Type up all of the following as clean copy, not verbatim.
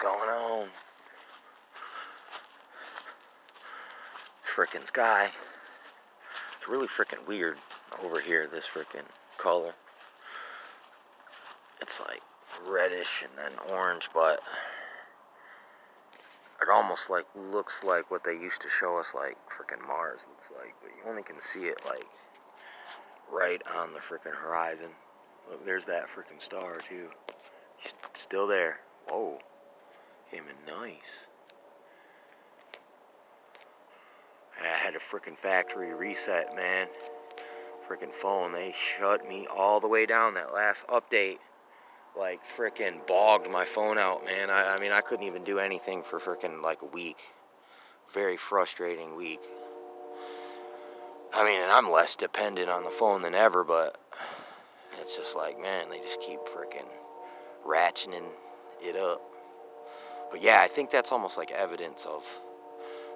going on? Frickin' sky. It's really frickin' weird over here, this frickin' color. It's like reddish and then orange, but it almost like looks like what they used to show us, like frickin' Mars looks like, but you only can see it like right on the frickin' horizon. Look, there's that frickin' star too. Still there. Whoa. Came in nice. I had a frickin' factory reset, man. Frickin' phone, they shut me all the way down. That last update, like, frickin' bogged my phone out, man. I mean, I couldn't even do anything for frickin' like a week. Very frustrating week. I mean, and I'm less dependent on the phone than ever, but it's just like, man, they just keep frickin' ratcheting it up. But yeah, I think that's almost like evidence of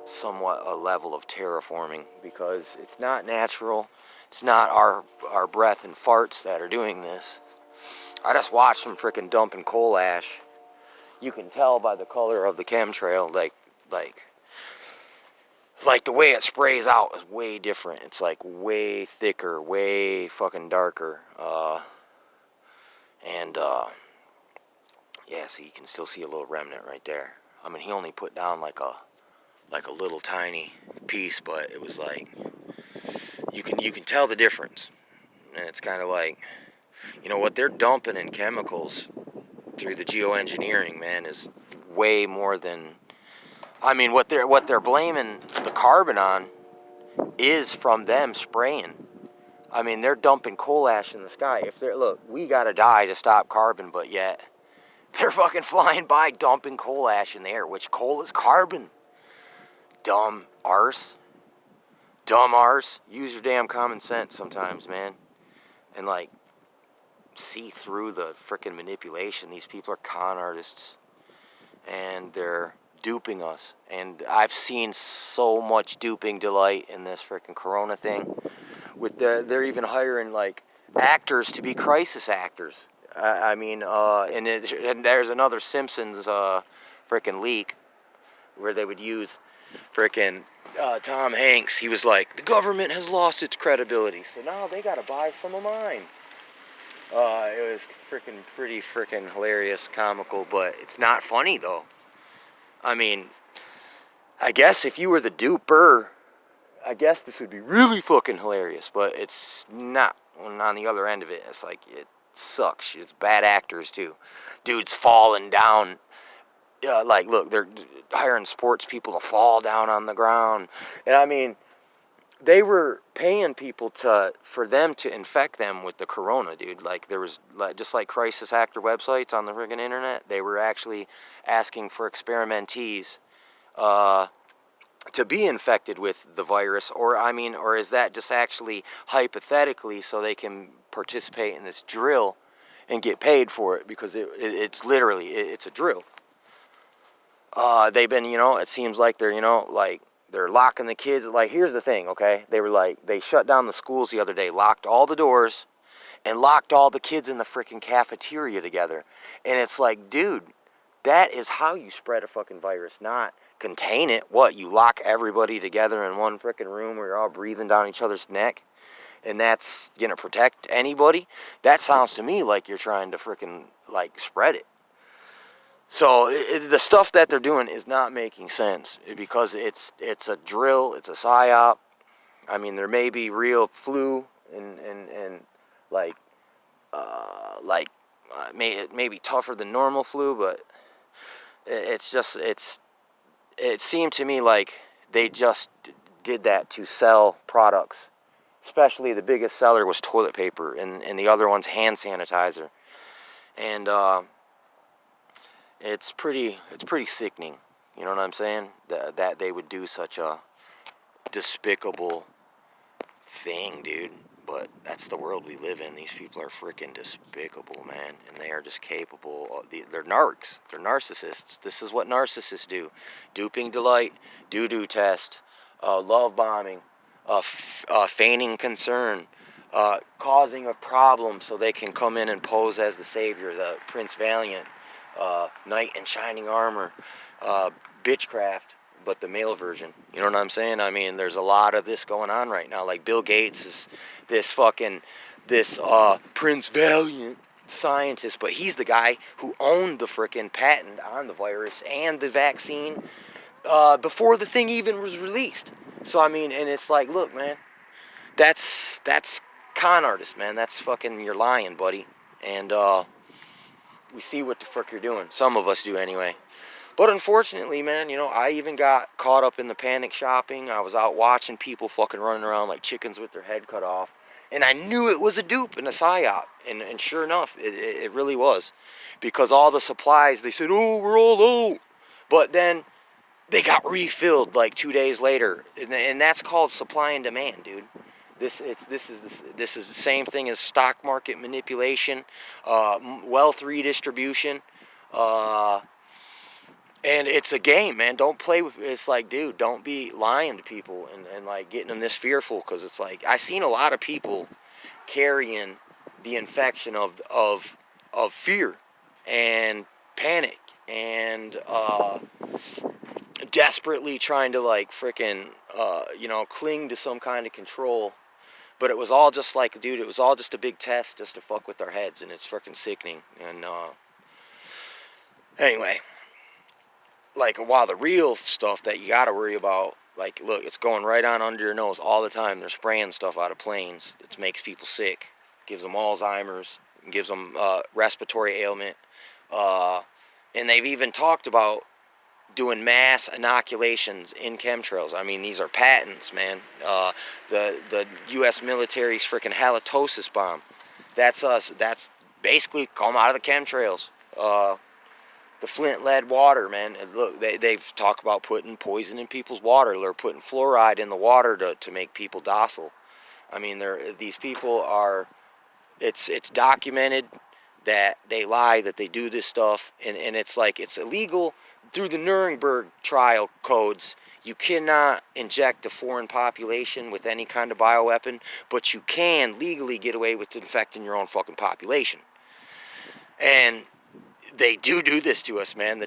somewhat a level of terraforming, because it's not natural. It's not our breath and farts that are doing this. I just watched them frickin' dumping coal ash. You can tell by the color of the chemtrail, like the way it sprays out is way different. It's like way thicker, way fucking darker. Yeah, so you can still see a little remnant right there. I mean, he only put down like a little tiny piece, but it was like you can tell the difference. And it's kind of like, you know, what they're dumping in chemicals through the geoengineering, man, is way more than, I mean, what they're blaming the carbon on is from them spraying. I mean, they're dumping coal ash in the sky. Look, we gotta die to stop carbon, but yet they're fucking flying by dumping coal ash in the air, which coal is carbon. Dumb arse. Use your damn common sense sometimes, man. And like, see through the frickin' manipulation. These people are con artists, and they're duping us. And I've seen so much duping delight in this frickin' corona thing. They're even hiring like actors to be crisis actors. And there's another Simpsons frickin' leak where they would use frickin' Tom Hanks. He was like, the government has lost its credibility, so now they gotta buy some of mine. It was pretty frickin' hilarious, comical, but it's not funny though. I mean, I guess if you were the duper, I guess this would be really fucking hilarious, but it's not. When on the other end of it, it's like, it sucks. It's bad actors too. Dude's falling down. Like, look, they're hiring sports people to fall down on the ground. And I mean, they were paying people for them to infect them with the corona, dude. Like, there was, just like crisis actor websites on the friggin' internet, they were actually asking for experimentees to be infected with the virus. Or is that just actually hypothetically so they can participate in this drill and get paid for it? Because it's literally, it's a drill. They've been, it seems like they're, they're locking the kids. Like, here's the thing, okay? They shut down the schools the other day, locked all the doors, and locked all the kids in the freaking cafeteria together. And it's like, dude, that is how you spread a fucking virus, not contain it. What, you lock everybody together in one freaking room where you're all breathing down each other's neck, and that's gonna protect anybody? That sounds to me like you're trying to freaking, like, spread it. So the stuff that they're doing is not making sense, because it's a drill, it's a psyop. I mean, there may be real flu and it may be tougher than normal flu, but it seemed to me like they just did that to sell products. Especially the biggest seller was toilet paper, and the other one's hand sanitizer. And it's pretty sickening, you know what I'm saying? That they would do such a despicable thing, dude. But that's the world we live in. These people are freaking despicable, man. And they are just capable. They're narcs. They're narcissists. This is what narcissists do. Duping delight, doo-doo test, love bombing, feigning concern, causing a problem so they can come in and pose as the savior, the Prince Valiant. knight in shining armor, bitchcraft, but the male version. You know what I'm saying? I mean, there's a lot of this going on right now. Like Bill Gates is this Prince Valiant scientist, but he's the guy who owned the frickin' patent on the virus and the vaccine before the thing even was released. So I mean, and it's like, look, man, that's con artist, man. That's fucking, you're lying, buddy. And we see what the fuck you're doing. Some of us do anyway. But unfortunately, man, you know, I even got caught up in the panic shopping. I was out watching people fucking running around like chickens with their head cut off. And I knew it was a dupe and a psyop. And sure enough, it really was. Because all the supplies, they said, oh, we're all low. But then they got refilled like 2 days later. And that's called supply and demand, dude. This is the same thing as stock market manipulation, wealth redistribution, and it's a game, man. Don't play with it. It's like, dude, don't be lying to people and like getting them this fearful, because it's like, I seen a lot of people carrying the infection of fear and panic and desperately trying to like frickin' cling to some kind of control. But it was all just like, dude, it was all just a big test just to fuck with our heads, and it's freaking sickening. And anyway, like, while the real stuff that you gotta worry about, like, look, it's going right on under your nose all the time. They're spraying stuff out of planes that makes people sick, gives them Alzheimer's, gives them respiratory ailment, and they've even talked about doing mass inoculations in chemtrails. I mean, these are patents, man. The U.S. military's freaking halitosis bomb. That's us. That's basically come out of the chemtrails. The Flint lead water, man. And look, they've talked about putting poison in people's water. They're putting fluoride in the water to make people docile. I mean, these people are. It's documented that they lie, that they do this stuff, and it's like, it's illegal through the Nuremberg trial codes. You cannot inject a foreign population with any kind of bioweapon, but you can legally get away with infecting your own fucking population. And they do this to us, man. The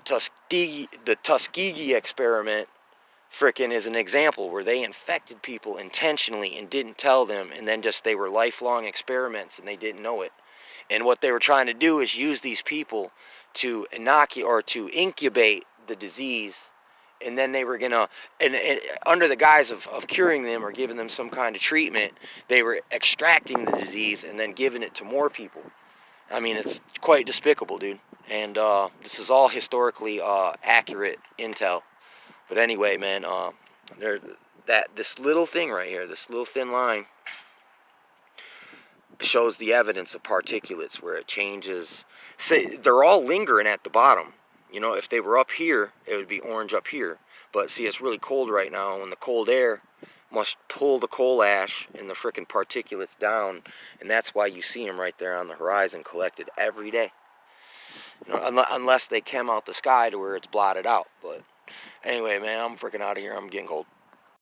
Tuskegee experiment frickin' is an example where they infected people intentionally and didn't tell them, and then they were lifelong experiments and they didn't know it. And what they were trying to do is use these people to inoculate or to incubate the disease, and then they were gonna, and under the guise of curing them or giving them some kind of treatment, they were extracting the disease and then giving it to more people. I mean, it's quite despicable, dude. And this is all historically accurate intel. But anyway, man, this little thing right here, this little thin line, shows the evidence of particulates where it changes. Say, they're all lingering at the bottom. You know, if they were up here, it would be orange up here. But see, it's really cold right now, and the cold air must pull the coal ash and the frickin' particulates down, and that's why you see them right there on the horizon, collected every day. You know, unless they came out the sky to where it's blotted out. But anyway, man, I'm freaking out of here. I'm getting cold.